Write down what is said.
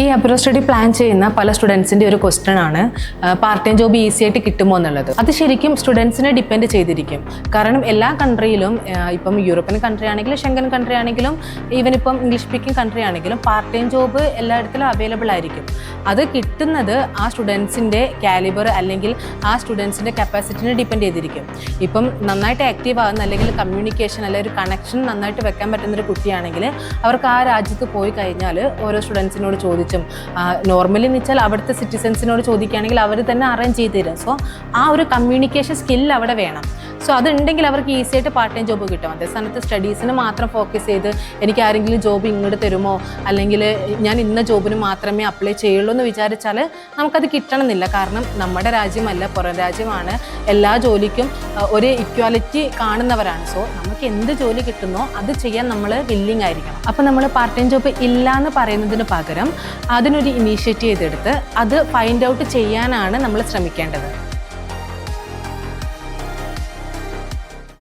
ഈ abroad study plan ചെയ്യുന്ന പല സ്റ്റുഡൻസിൻ്റെ ഒരു ക്വസ്റ്റ്യൻ ആണ് പാർട്ട് ടൈം ജോബ് ഈസി ആയിട്ട് കിട്ടുമോ എന്നുള്ളത്. അത് ശരിക്കും സ്റ്റുഡൻസിനെ ഡിപ്പെൻഡ് ചെയ്തിരിക്കും. കാരണം എല്ലാ കൺട്രിയിലും ഇപ്പം യൂറോപ്യൻ കൺട്രി ആണെങ്കിലും ഷെങ്കൻ കൺട്രി ആണെങ്കിലും ഈവൻ ഇപ്പം ഇംഗ്ലീഷ് സ്പീക്കിംഗ് കൺട്രി ആണെങ്കിലും പാർട്ട് ടൈം ജോബ് എല്ലായിടത്തിലും അവൈലബിൾ ആയിരിക്കും. അത് കിട്ടുന്നത് ആ സ്റ്റുഡൻസിൻ്റെ കാലിബർ അല്ലെങ്കിൽ ആ സ്റ്റുഡൻസിൻ്റെ കപ്പാസിറ്റിനെ ഡിപ്പെൻഡ് ചെയ്തിരിക്കും. ഇപ്പം നന്നായിട്ട് ആക്റ്റീവ് ആകുന്ന അല്ലെങ്കിൽ കമ്മ്യൂണിക്കേഷൻ അല്ലെങ്കിൽ ഒരു കണക്ഷൻ നന്നായിട്ട് വെക്കാൻ പറ്റുന്നൊരു കുട്ടിയാണെങ്കിൽ അവർക്ക് ആ രാജ്യത്ത് പോയി കഴിഞ്ഞാൽ ഓരോ സ്റ്റുഡൻസിനോട് ചോദിച്ചും നോർമലി എന്ന് വെച്ചാൽ അവിടുത്തെ സിറ്റിസൻസിനോട് ചോദിക്കുകയാണെങ്കിൽ അവർ തന്നെ അറേഞ്ച് ചെയ്ത് തരും. സോ ആ ഒരു കമ്മ്യൂണിക്കേഷൻ സ്കിൽ അവിടെ വേണം. സോ അതുണ്ടെങ്കിൽ അവർക്ക് ഈസി ആയിട്ട് പാർട്ട് ടൈം ജോബ് കിട്ടും. അതേ സ്ഥാനത്ത് സ്റ്റഡീസിന് മാത്രം ഫോക്കസ് ചെയ്ത് എനിക്ക് ആരെങ്കിലും ജോബ് ഇങ്ങോട്ട് തരുമോ അല്ലെങ്കിൽ ഞാൻ ഇന്ന ജോബിന് മാത്രമേ അപ്ലൈ ചെയ്യുള്ളൂ എന്ന് വിചാരിച്ചാൽ നമുക്കത് കിട്ടണമെന്നില്ല. കാരണം നമ്മുടെ രാജ്യമല്ല, പുറം രാജ്യമാണ്. എല്ലാ ജോലിക്കും ഒരു ഇക്വാലിറ്റി കാണുന്നവരാണ്. സോ നമുക്ക് എന്ത് ജോലി കിട്ടുന്നോ അത് ചെയ്യാൻ നമ്മൾ വില്ലിങ് ആയിരിക്കണം. അപ്പോൾ നമ്മൾ പാർട്ട് ടൈം ജോബ് ഇല്ല എന്ന് പറയുന്നതിന് പകരം അതിനൊരു ഇനീഷ്യേറ്റീവ് ചെയ്തെടുത്ത് അത് ഫൈൻഡ് ഔട്ട് ചെയ്യാനാണ് നമ്മൾ ശ്രമിക്കേണ്ടത്.